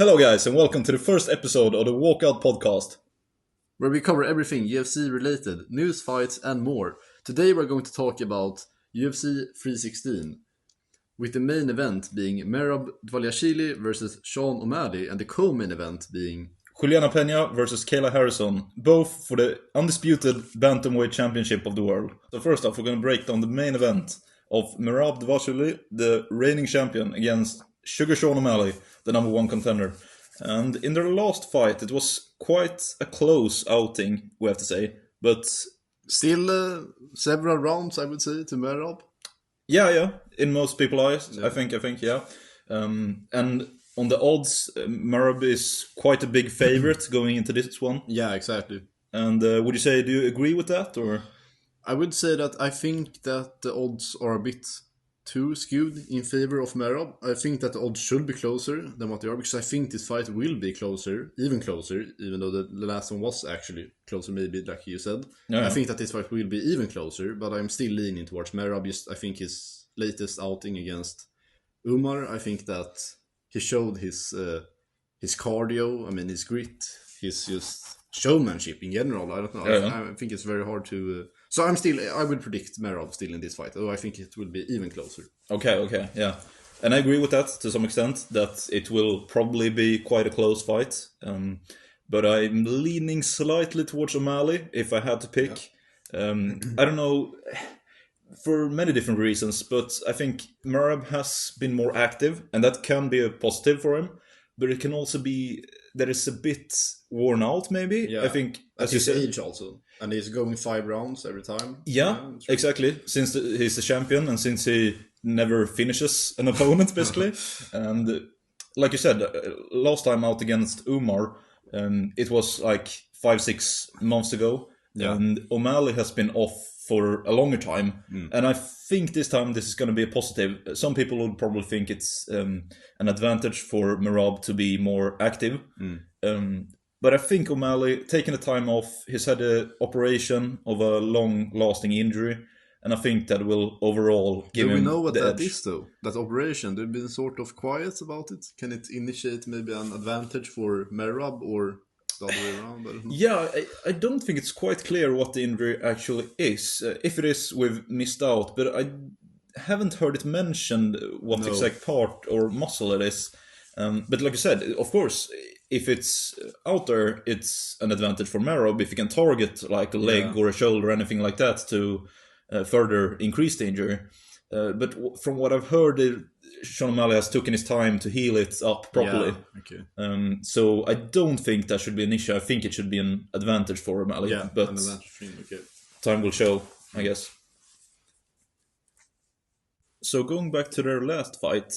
Hello guys and welcome to the first episode of the Walkout Podcast. Where we cover everything UFC related, news, fights and more. Today we're going to talk about UFC 316, with the main event being Merab Dvalishvili versus Sean O'Malley and the co-main event being Julianna Peña versus Kayla Harrison, both for the undisputed bantamweight championship of the world. So first off, we're going to break down the main event of Merab Dvalishvili, the reigning champion, against Suga Sean O'Malley, the number one contender. And in their last fight, it was quite a close outing, we have to say. But still several rounds, I would say, to Merab. Yeah, in most people's eyes, yeah. I think, yeah. And on the odds, Merab is quite a big favorite going into this one. Yeah, exactly. And would you say, do you agree with that, or? I would say that I think that the odds are a bit too skewed in favor of Merab. I think that the odds should be closer than what they are, because I think this fight will be closer, even though the last one was actually closer, maybe, like you said. Yeah. I think that this fight will be even closer, but I'm still leaning towards Merab. I think his latest outing against Umar, I think that he showed his cardio, his grit, his just showmanship in general. I don't know. Yeah. I think it's very hard to... So I would predict Merab still in this fight, though I think it will be even closer. Okay, yeah. And I agree with that to some extent, that it will probably be quite a close fight. But I'm leaning slightly towards O'Malley, if I had to pick. Yeah. I don't know, for many different reasons, but I think Merab has been more active, and that can be a positive for him. But it can also be that it's a bit worn out, maybe. Yeah. I think, as you said, age also. And he's going 5 rounds every time. Yeah, exactly. Since he's the champion and since he never finishes an opponent, basically. And like you said, last time out against Umar, it was like 5-6 months ago. Yeah. And O'Malley has been off for a longer time. And I think this time this is going to be a positive. Some people would probably think it's an advantage for Merab to be more active. But I think O'Malley, taking the time off, he's had an operation of a long-lasting injury, and I think that will overall give him the edge. Do we know what that is, though? That operation? They've been sort of quiet about it. Can it initiate maybe an advantage for Merab, or the other way around? I don't know. Yeah, I don't think it's quite clear what the injury actually is. If it is, we've missed out, but I haven't heard it mentioned what exact part or muscle it is. But like I said, of course, if it's out there, it's an advantage for Merab if you can target like a leg or a shoulder or anything like that to further increase the injury. But from what I've heard, Sean O'Malley has taken his time to heal it up properly. Yeah, okay. So I don't think that should be an issue. I think it should be an advantage for O'Malley. Yeah, but an advantage for him, okay. Time will show, I guess. So going back to their last fight,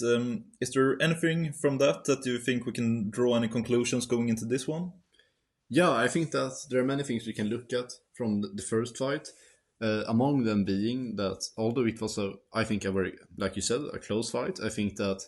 is there anything from that you think we can draw any conclusions going into this one? Yeah, I think that there are many things we can look at from the first fight. Among them being that although it was I think a very, like you said, a close fight, I think that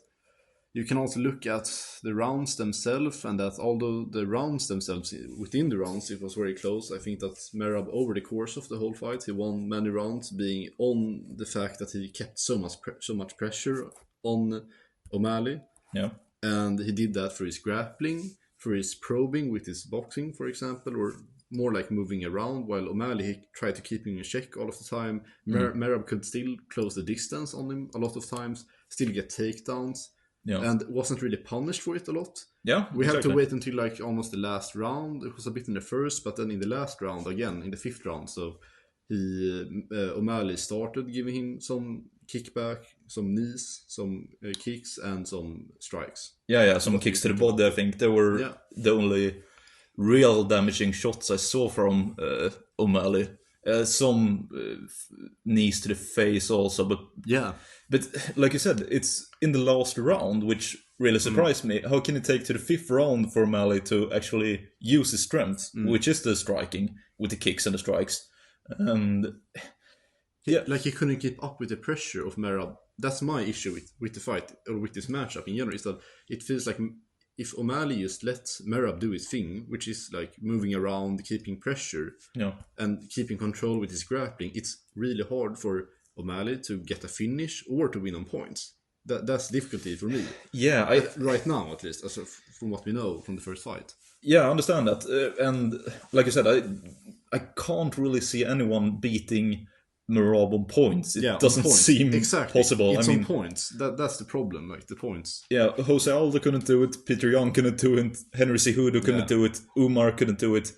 you can also look at the rounds themselves, and that although the rounds themselves, within the rounds, it was very close. I think that Merab, over the course of the whole fight, he won many rounds, being on the fact that he kept so much pressure on O'Malley. Yeah. And he did that for his grappling, for his probing with his boxing, for example, or more like moving around, while O'Malley, he tried to keep him in check all of the time. Merab could still close the distance on him a lot of times, still get takedowns. Yeah. And wasn't really punished for it a lot. Yeah, we had to wait until like almost the last round. It was a bit in the first, but then in the last round again, in the 5th round. So O'Malley started giving him some kickback, some knees, some kicks, and some strikes. Yeah, some kicks to the body. I think they were the only real damaging shots I saw from O'Malley. Some knees to the face also, but like you said, it's in the last round, which really surprised me. How can it take to the 5th round for O'Malley to actually use his strength, which is the striking with the kicks and the strikes? And like he couldn't keep up with the pressure of Merab. That's my issue with the fight, or with this matchup in general, is that it feels like if O'Malley just lets Merab do his thing, which is like moving around, keeping pressure, and keeping control with his grappling, it's really hard for O'Malley to get a finish or to win on points. That's difficulty for me. Yeah, Right now, at least, from what we know from the first fight. Yeah, I understand that. And like I said, I can't really see anyone beating Merab on points. It doesn't seem possible. It's on points. That's the problem, like the points. Yeah, Jose Aldo couldn't do it, Peter Young couldn't do it, Henry Cejudo couldn't do it, Umar couldn't do it,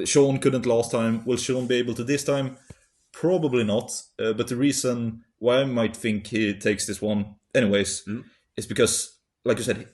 Sean couldn't last time. Will Sean be able to this time? Probably not. But the reason why I might think he takes this one anyways is because, like you said,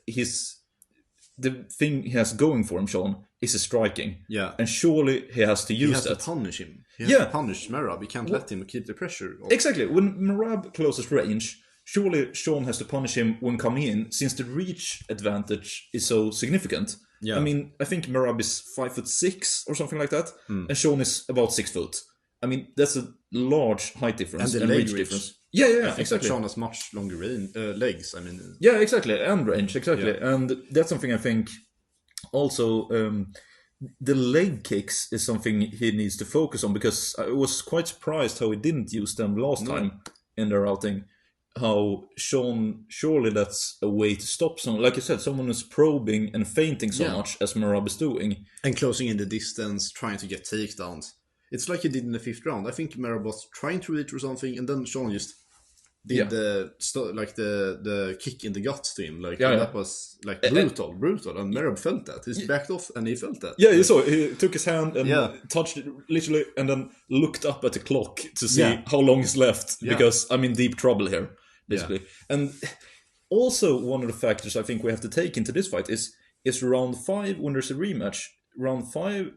the thing he has going for him, Sean, is his striking. Yeah. And surely he has to use that. He has to punish him. He has to punish Merab. He can't let him keep the pressure. Exactly. When Merab closes range, surely Sean has to punish him when coming in, since the reach advantage is so significant. Yeah. I mean, I think Merab is 5'6" or something like that, and Sean is about 6 foot. I mean, that's a large height difference and the leg reach difference. Yeah, exactly. Sean has much longer legs. I mean, yeah, exactly, and range, exactly, and that's something I think. Also, the leg kicks is something he needs to focus on, because I was quite surprised how he didn't use them last time in their outing. How Sean, surely that's a way to stop someone. Like you said, someone is probing and feinting so much as Merab is doing, and closing in the distance, trying to get takedowns. It's like he did in the 5th round. I think Merab was trying to reach or something, and then Sean just did the kick in the guts to him. That was like brutal. And Merab felt that. He backed off, and he felt that. Yeah, you saw it. He took his hand and touched it literally, and then looked up at the clock to see how long is left, because I'm in deep trouble here, basically. And also, one of the factors I think we have to take into this fight is round 5 when there's a rematch. Round 5.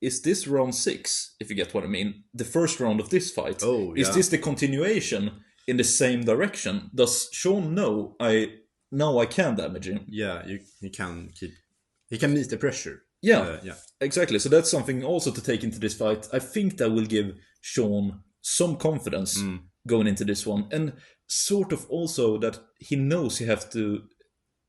Is this round 6, if you get what I mean? The first round of this fight. Is this the continuation in the same direction? Does Sean know I can damage him? Yeah, he can meet the pressure. Yeah, exactly. So that's something also to take into this fight. I think that will give Sean some confidence going into this one. And sort of also that he knows he have to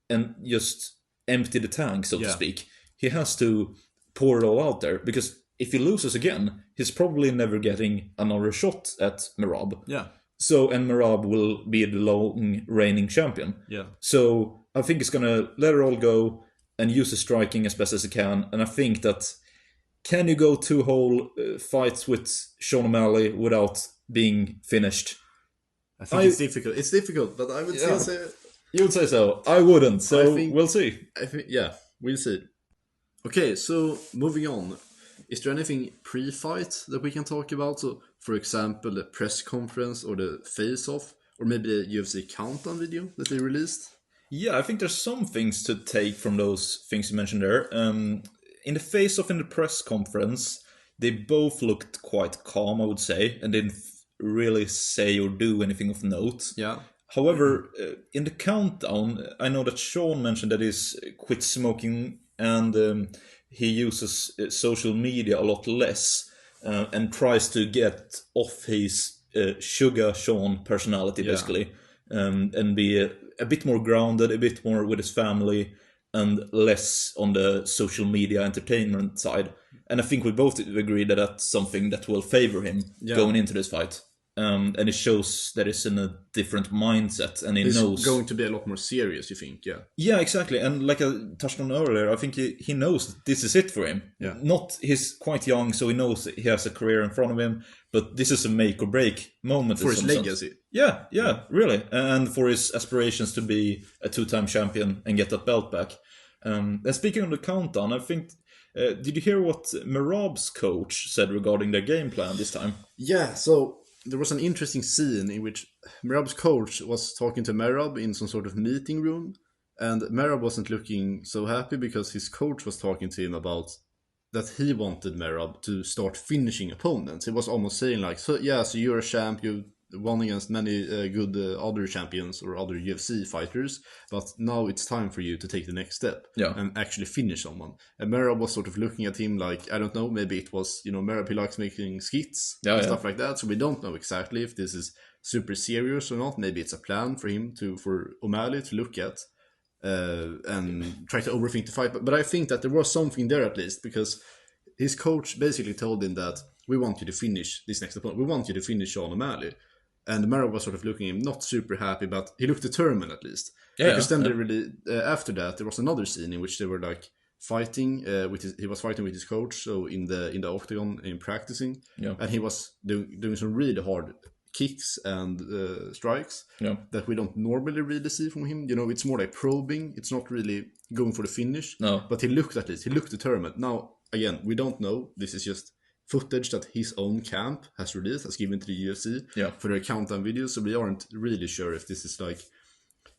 and just empty the tank, so to speak. He has to pour it all out there, because if he loses again, he's probably never getting another shot at Merab. Yeah. So, and Merab will be the long reigning champion. Yeah. So I think he's gonna let it all go and use the striking as best as he can. And I think that, can you go 2 whole fights with Sean O'Malley without being finished? I think it's difficult. It's difficult, but I would still say you would say so. I wouldn't. So we'll see. I think we'll see. Okay, so moving on. Is there anything pre-fight that we can talk about? So, for example, the press conference or the face-off, or maybe the UFC countdown video that they released? Yeah, I think there's some things to take from those things you mentioned there. In the face-off in the press conference, they both looked quite calm, I would say, and didn't really say or do anything of note. Yeah. However, in the countdown, I know that Sean mentioned that he's quit smoking, and he uses social media a lot less, and tries to get off his Suga Sean personality, basically, and be a bit more grounded, a bit more with his family, and less on the social media entertainment side. And I think we both agree that that's something that will favor him going into this fight. And it shows that he's in a different mindset, and he knows going to be a lot more serious, you think? Yeah, exactly. And like I touched on earlier, I think he knows that this is it for him. He's quite young, so he knows he has a career in front of him, but this is a make or break moment for his legacy. Yeah, really, and for his aspirations to be a 2-time champion and get that belt back. And speaking of the countdown, I think, did you hear what Merab's coach said regarding their game plan this time? Yeah, so there was an interesting scene in which Merab's coach was talking to Merab in some sort of meeting room, and Merab wasn't looking so happy because his coach was talking to him about that he wanted Merab to start finishing opponents. He was almost saying like, so you're a champ, you won against many good other champions or other UFC fighters, but now it's time for you to take the next step and actually finish someone. And Merab was sort of looking at him like, I don't know, maybe it was, Merab, he likes making skits and stuff like that, so we don't know exactly if this is super serious or not. Maybe it's a plan for him for O'Malley to look at and try to overthink the fight. But I think that there was something there at least, because his coach basically told him that we want you to finish this next opponent. We want you to finish Sean O'Malley. And Merab was sort of looking at him, not super happy, but he looked determined at least. Yeah, because then yeah. they really after that there was another scene in which they were like fighting. He was fighting with his coach, so in the octagon in practicing, Yeah. and he was doing some really hard kicks and strikes Yeah. that we don't normally really see from him. You know, it's more like probing. It's not really going for the finish. No. But he looked determined. Now, again, we don't know. This is just footage that his own camp has released, has given to the UFC for their countdown videos. So we aren't really sure if this is like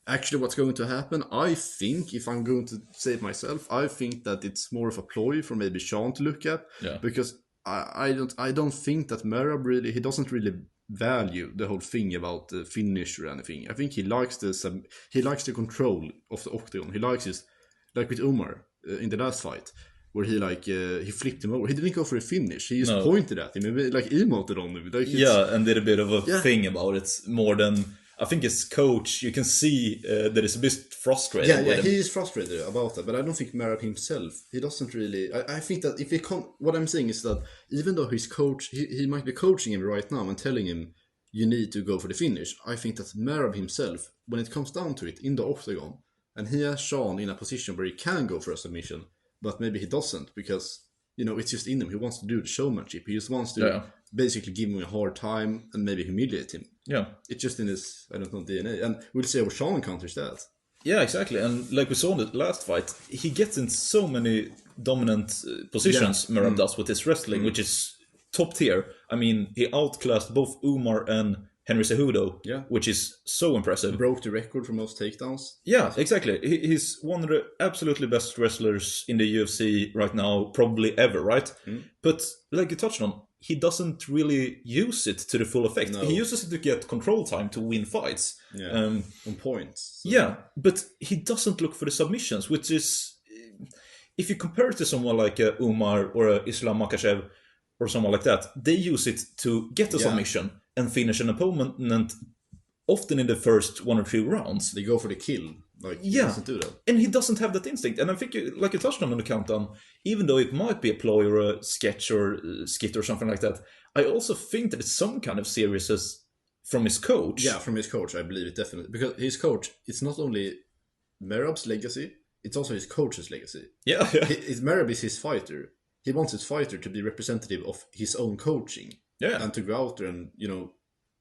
actually what's going to happen. I think, if I'm going to say it myself, I think that it's more of a ploy for maybe Sean to look at. Yeah. Because I don't think that Merab really, he doesn't really value the whole thing about the finish or anything. I think he likes the control of the octagon. He likes his, like with Umar in the last fight, where he flipped him over. He didn't go for a finish. He just pointed at him and like emoted on him. Like and did a bit of a thing about it more than. I think his coach, you can see that he's a bit frustrated. Yeah, he is frustrated about that, but I don't think Merab himself, he doesn't really. I think that if he what I'm saying is that even though his coach, he might be coaching him right now and telling him you need to go for the finish. I think that Merab himself, when it comes down to it in the octagon, and he has Sean in a position where he can go for a submission, but maybe he doesn't because, you know, it's just in him. He wants to do the showmanship. He just wants to basically give him a hard time and maybe humiliate him. Yeah. It's just in his, I don't know, DNA. And we'll see how Sean counters that. Yeah, exactly. And like we saw in the last fight, he gets in so many dominant positions, Merab does, with his wrestling, which is top tier. I mean, he outclassed both Umar and Henry Cejudo, which is so impressive. Broke the record for most takedowns. Yeah, exactly. He's one of the absolutely best wrestlers in the UFC right now, probably ever, right? But like you touched on, he doesn't really use it to the full effect. No. He uses it to get control time to win fights. On points. So. Yeah, but he doesn't look for the submissions, which is... If you compare it to someone like Umar or Islam Makhachev or someone like that, they use it to get a submission and finish an opponent, and often in the first 1 or 2 rounds. They go for the kill. Like, he doesn't do that. And he doesn't have that instinct. And I think, like you touched on the countdown, even though it might be a ploy or a sketch or a skit or something like that, I also think that it's some kind of seriousness from his coach. Yeah, from his coach, I believe it definitely. Because his coach, it's not only Merab's legacy, it's also his coach's legacy. Yeah. Merab is his fighter. He wants his fighter to be representative of his own coaching. Yeah. And to go out there and, you know,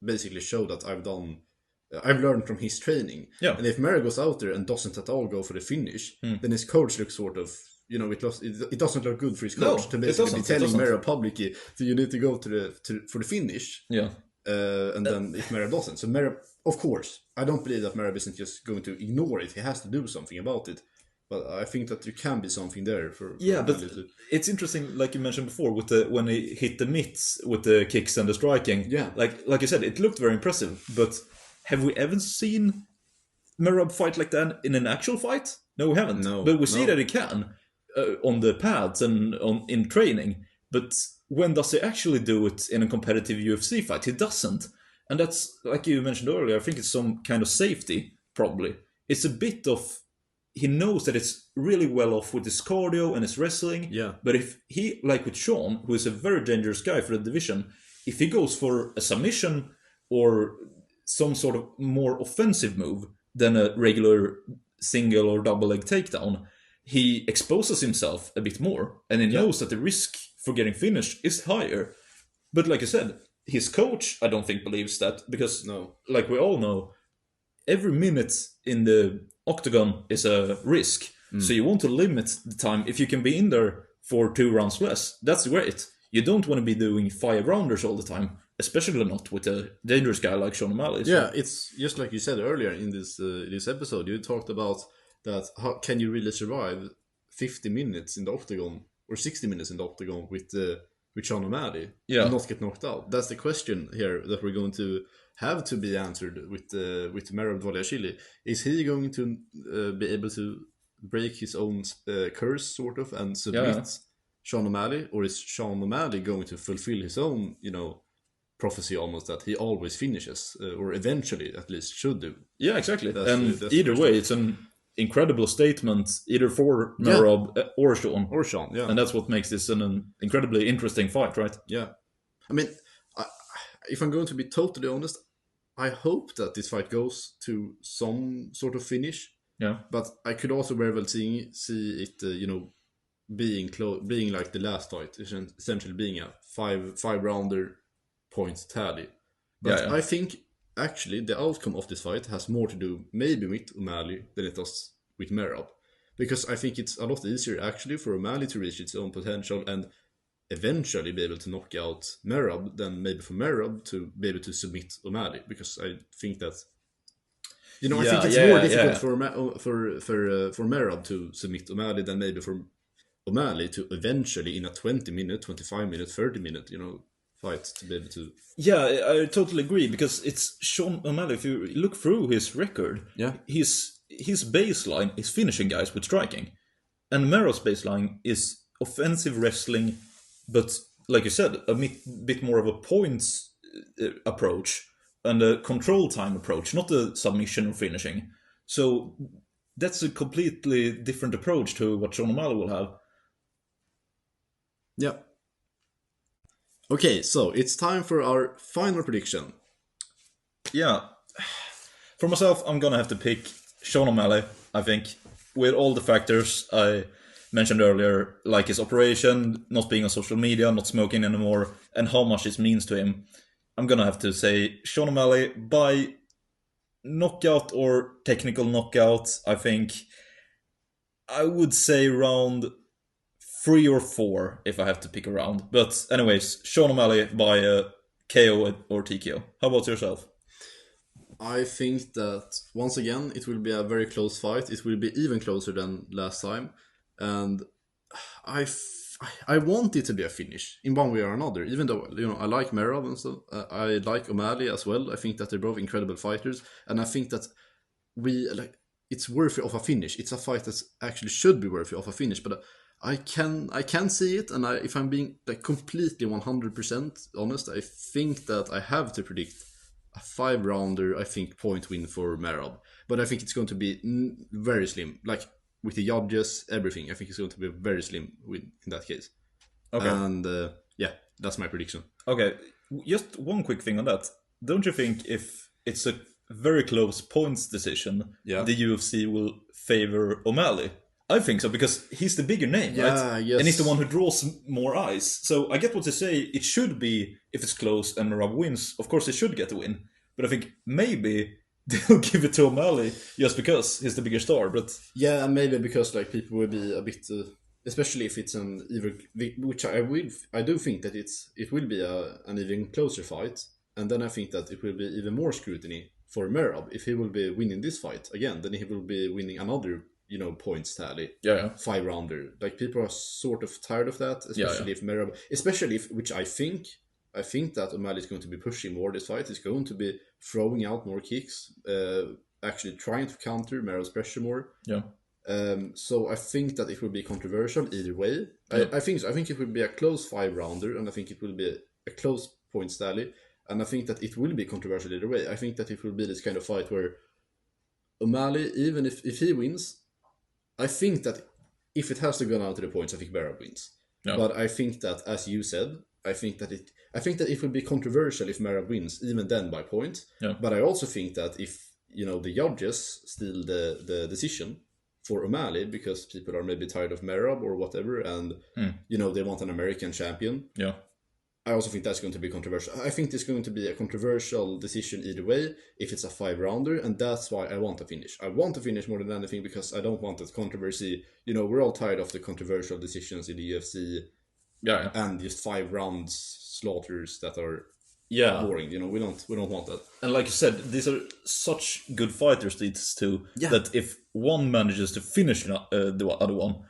basically show that I've learned from his training. Yeah. And if Merab goes out there and doesn't at all go for the finish, then his coach looks sort of, you know, it doesn't look good for his coach to basically be telling Merab publicly, so you need to go for the finish. Yeah. And then if Merab doesn't. So Merab, of course, I don't believe that Merab isn't just going to ignore it. He has to do something about it. But I think that there can be something there for but it's interesting, like you mentioned before, with when he hit the mitts with the kicks and the striking. Yeah, like you said, it looked very impressive. But have we ever seen Merab fight like that in an actual fight? No, we haven't. No, but we see that he can on the pads and in training. But when does he actually do it in a competitive UFC fight? He doesn't, and that's like you mentioned earlier. I think it's some kind of safety, probably. It's a bit of. He knows that it's really well off with his cardio and his wrestling. Yeah. But if he, like with Sean, who is a very dangerous guy for the division, if he goes for a submission or some sort of more offensive move than a regular single or double leg takedown, he exposes himself a bit more. And he knows that the risk for getting finished is higher. But like I said, his coach, I don't think, believes that. Because, like we all know, every minute in the octagon is a risk. So you want to limit the time. If you can be in there for 2 rounds less, that's great. You don't want to be doing 5 rounders all the time, especially not with a dangerous guy like Sean O'Malley. So. Yeah, it's just like you said earlier in this episode. You talked about that. How can you really survive 50 minutes in the octagon or 60 minutes in the octagon with Sean O'Malley and not get knocked out? That's the question here that we're going to have to be answered with Merab Dvalishvili. Is he going to be able to break his own curse, sort of, and submit Sean O'Malley? Or is Sean O'Malley going to fulfill his own, you know, prophecy almost that he always finishes, or eventually at least should do? Yeah, exactly. That's either way, it's an incredible statement, either for Merab or Sean. Or Sean, yeah. And that's what makes this an incredibly interesting fight, right? Yeah. I mean, if I'm going to be totally honest, I hope that this fight goes to some sort of finish. Yeah. But I could also very well see it, being like the last fight, essentially being a five rounder point tally. But Yeah. I think actually the outcome of this fight has more to do maybe with O'Malley than it does with Merab, because I think it's a lot easier actually for O'Malley to reach its own potential and eventually be able to knock out Merab than maybe for Merab to be able to submit O'Malley, because I think that. I think it's more difficult for Merab to submit O'Malley than maybe for O'Malley to eventually, in a 20-minute, 25-minute, 30-minute, fight, to be able to. Yeah, I totally agree, because it's Sean O'Malley. If you look through his record, his baseline is finishing guys with striking, and Merab's baseline is offensive wrestling, but like you said, a bit more of a points approach and a control time approach, not a submission or finishing. So that's a completely different approach to what Sean O'Malley will have. Yeah. Okay, so it's time for our final prediction. Yeah. For myself, I'm gonna have to pick Sean O'Malley, I think, with all the factors I mentioned earlier, like his operation, not being on social media, not smoking anymore, and how much it means to him. I'm gonna have to say Sean O'Malley by knockout or technical knockout. I think I would say round 3 or 4 if I have to pick a round. But anyways, Sean O'Malley by KO or TKO. How about yourself? I think that once again it will be a very close fight. It will be even closer than last time, and I want it to be a finish in one way or another. Even though I like Merab and stuff, I like O'Malley as well. I think that they're both incredible fighters, and I think that it's worthy of a finish. It's a fight that actually should be worthy of a finish, but I can see it, and if I'm being completely 100% honest, I think that I have to predict a 5-rounder, I think, point win for Merab. But I think it's going to be very slim, with the judges, everything. I think it's going to be a very slim win in that case. Okay. And that's my prediction. Okay, just one quick thing on that. Don't you think if it's a very close points decision, the UFC will favor O'Malley? I think so, because he's the bigger name, right? Yes. And he's the one who draws more eyes. So I get what you say. It should be, if it's close and Merab wins, of course he should get the win. But I think maybe they'll give it to O'Malley just because he's the bigger star. But yeah, and maybe because people will be a bit, especially if it's an even, which I do think that it will be an even closer fight, and then I think that it will be even more scrutiny for Merab if he will be winning this fight again. Then he will be winning another points tally. 5-rounder. People are sort of tired of that, especially if Merab, which I think that O'Malley is going to be pushing more this fight. He's going to be throwing out more kicks, actually trying to counter Merab's pressure more. Yeah. So I think that it will be controversial either way. Yeah. I think it will be a close 5-rounder, and I think it will be a close points tally, and I think that it will be controversial either way. I think that it will be this kind of fight where O'Malley, even if he wins, I think that if it has to go down to the points, I think Merab wins. No. But I think that, as you said, I think that it will be controversial if Merab wins, even then by points. Yeah. But I also think that if the judges steal the decision for O'Malley because people are maybe tired of Merab or whatever, and they want an American champion. Yeah. I also think that's going to be controversial. I think there's going to be a controversial decision either way if it's a 5-rounder, and that's why I want a finish. I want to finish more than anything because I don't want that controversy. We're all tired of the controversial decisions in the UFC, and just 5 rounds slaughters that are boring. We don't want that. And like you said, these are such good fighters, these two, that if one manages to finish the other one,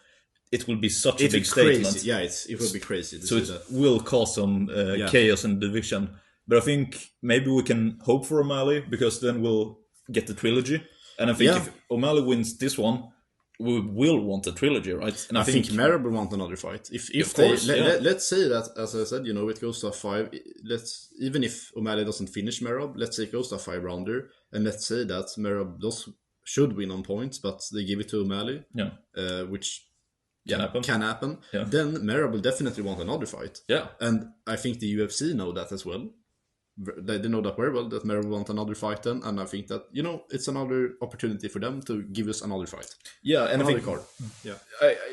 it will be such a big statement. Yeah, it will be crazy. So it will cause some chaos in the division. But I think maybe we can hope for O'Malley, because then we'll get the trilogy. And I think if O'Malley wins this one, we will want a trilogy, right? And I think Merab will want another fight. Let's say that, as I said, it goes to a 5. Even if O'Malley doesn't finish Merab, let's say it goes to a 5-rounder, and let's say that Merab should win on points, but they give it to O'Malley, which can happen. Yeah. Then Merab will definitely want another fight. Yeah. And I think the UFC know that as well. they know that very well, that Merab want another fight then, and I think that, it's another opportunity for them to give us another fight. Yeah, and Another I think card. Yeah.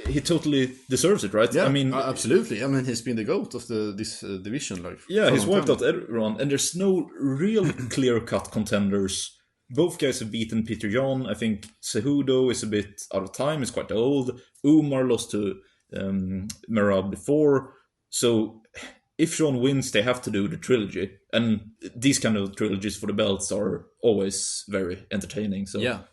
he totally deserves it, right? Yeah, I mean, absolutely. I mean, he's been the GOAT of this division. Like, yeah, for he's a long wiped time. out everyone, and there's no real clear-cut contenders. Both guys have beaten Peter Yan. I think Cejudo is a bit out of time. He's quite old. Umar lost to Merab before. So if Sean wins, they have to do the trilogy. And these kind of trilogies for the belts are always very entertaining. So Yeah.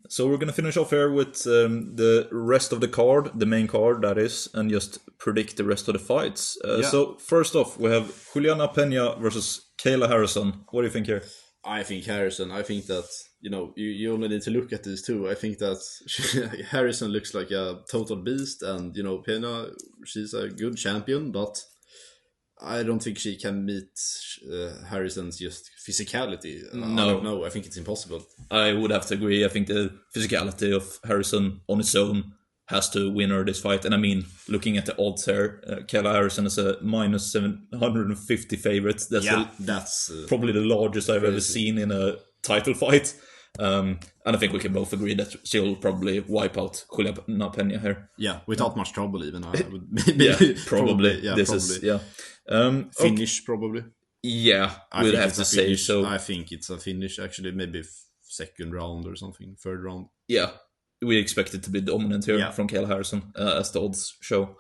So we're going to finish off here with the rest of the card, the main card, that is, and just predict the rest of the fights. So first off, we have Julianna Peña versus Kayla Harrison. What do you think here? I think Harrison. I think that, you only need to look at these two. I think that Harrison looks like a total beast, and, Peña, she's a good champion, but I don't think she can meet Harrison's just physicality. No. I don't know. I think it's impossible. I would have to agree. I think the physicality of Harrison on its own has to win her this fight. And I mean, looking at the odds here, Kayla Harrison is a minus 750 favorite. That's probably the largest I've ever seen in a title fight. And I think we can both agree that she'll probably wipe out Julianna Peña here. Yeah, without much trouble even. I would probably. Finish, probably. Yeah, we'd have to say so. I think it's a finish, actually. Maybe second round or something, third round. Yeah, we expect it to be dominant here from Kayla Harrison, as the odds show.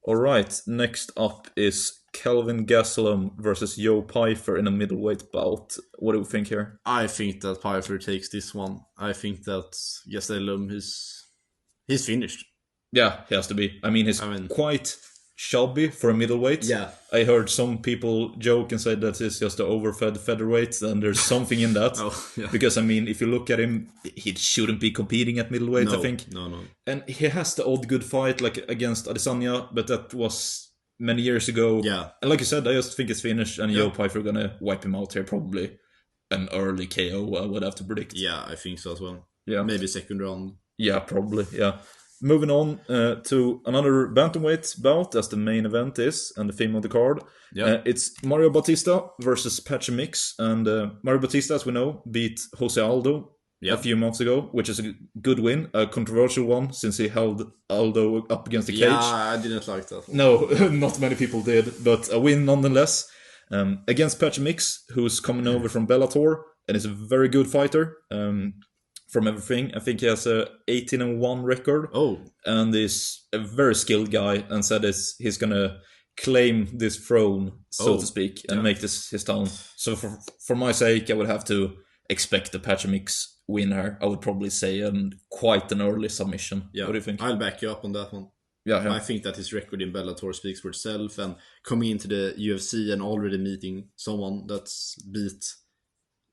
All right, next up is Kelvin Gastelum versus Joe Pyfer in a middleweight bout. What do we think here? I think that Pyfer takes this one. I think that Gastelum he's finished. Yeah, he has to be. I mean, he's quite chubby for a middleweight. Yeah. I heard some people joke and say that he's just an overfed featherweight, and there's something in that. Because, I mean, if you look at him, he shouldn't be competing at middleweight, I think. No. And he has the odd good fight, like against Adesanya, but that was many years ago. Yeah. And like you said, I just think it's finished, and Joe Pyfer gonna wipe him out here, probably. An early KO, I would have to predict. Yeah, I think so as well. Yeah. Maybe second round. Yeah, probably, yeah. Moving on to another bantamweight bout, as the main event is, and the theme of the card. Yeah. It's Mario Bautista versus Peña Mix, and Mario Bautista, as we know, beat Jose Aldo a few months ago, which is a good win, a controversial one, since he held Aldo up against the cage. Yeah, I didn't like that one. No, not many people did, but a win nonetheless. Against Peña Mix, who's coming over from Bellator, and is a very good fighter. From everything, I think he has a 18-1 record. Oh, and is a very skilled guy, and said he's gonna claim this throne, so to speak, and make this his town. So for my sake, I would have to expect the Peña Mix winner. I would probably say quite an early submission. Yeah. What do you think? I'll back you up on that one. Yeah. I think that his record in Bellator speaks for itself, and coming into the UFC and already meeting someone that's beat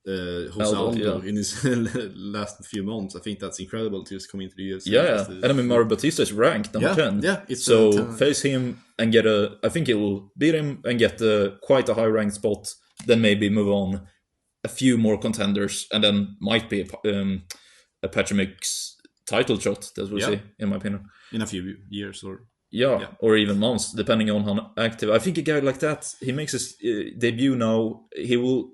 Jose Aldo in his last few months. I think that's incredible to just come into the UFC. Yeah. And I mean, Mario Bautista is ranked number 10. Yeah, it's so face him and get I think he will beat him and get quite a high ranked spot. Then maybe move on a few more contenders, and then might be a Peña Mix title shot. That we'll see, in my opinion, in a few years or. Yeah, or even months, depending on how active. I think a guy like that, he makes his debut now. He will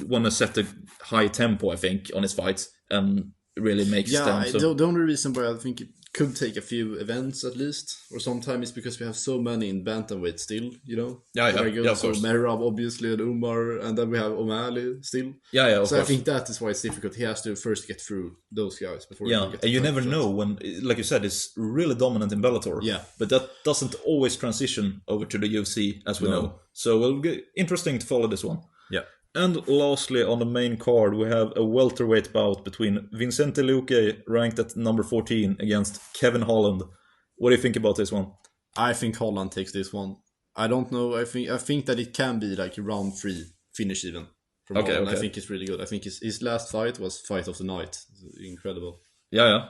want to set a high tempo, I think, on his fights, and really makes them. Yeah, the only reason why I think it could take a few events at least, or sometimes, is because we have so many in bantamweight still, Yeah, of so course. Merab, obviously, and Umar, and then we have O'Malley still. Yeah, of so course. I think that is why it's difficult. He has to first get through those guys before. Yeah, and you never know when, like you said, it's really dominant in Bellator. Yeah, but that doesn't always transition over to the UFC, as we know. So it'll be interesting to follow this one. Yeah. And lastly, on the main card, we have a welterweight bout between Vicente Luque, ranked at number 14, against Kevin Holland. What do you think about this one? I think Holland takes this one. I don't know. I think that it can be like a round 3 finish even. From Holland. I think it's really good. I think his last fight was fight of the night. Incredible. Yeah.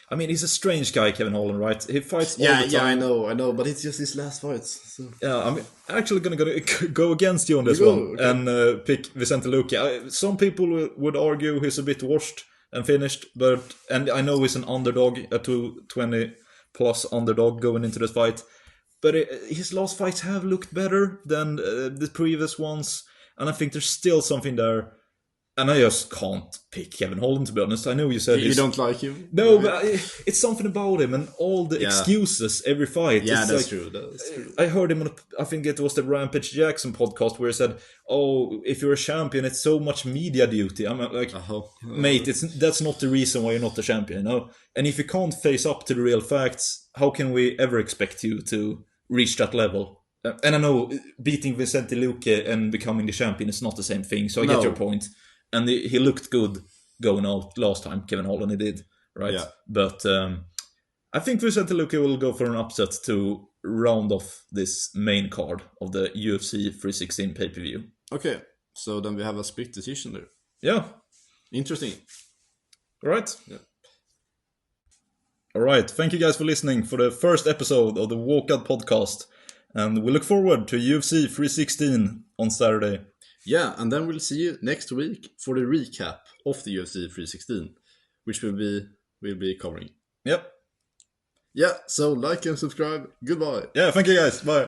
I mean, he's a strange guy, Kevin Holland, right? He fights all the time. Yeah, I know, but it's just his last fights. So. Yeah, I'm actually going to go against you on this one and pick Vicente Luque. Some people would argue he's a bit washed and finished, and I know he's an underdog, a 220 plus underdog going into this fight. but his last fights have looked better than the previous ones, and I think there's still something there. And I just can't pick Kevin Holland, to be honest. I know you said you don't like him. No, but it's something about him and all the excuses every fight. Yeah, it's that's true. That's true. I heard him on, I think it was the Rampage Jackson podcast, where he said, "Oh, if you're a champion, it's so much media duty." I'm like, mate, that's not the reason why you're not a champion, you know? And if you can't face up to the real facts, how can we ever expect you to reach that level? And I know beating Vicente Luque and becoming the champion is not the same thing, so I get your point. And he looked good going out last time, Kevin Holland, he did, right? Yeah. But I think Vicente Luque will go for an upset to round off this main card of the UFC 316 pay-per-view. Okay, so then we have a split decision there. Yeah. Interesting. All right. Yeah. All right, thank you guys for listening for the first episode of the Walkout Podcast. And we look forward to UFC 316 on Saturday. Yeah, and then we'll see you next week for the recap of the UFC 316, which we'll be covering. Yep. Yeah, so like and subscribe. Goodbye. Yeah, thank you guys. Bye.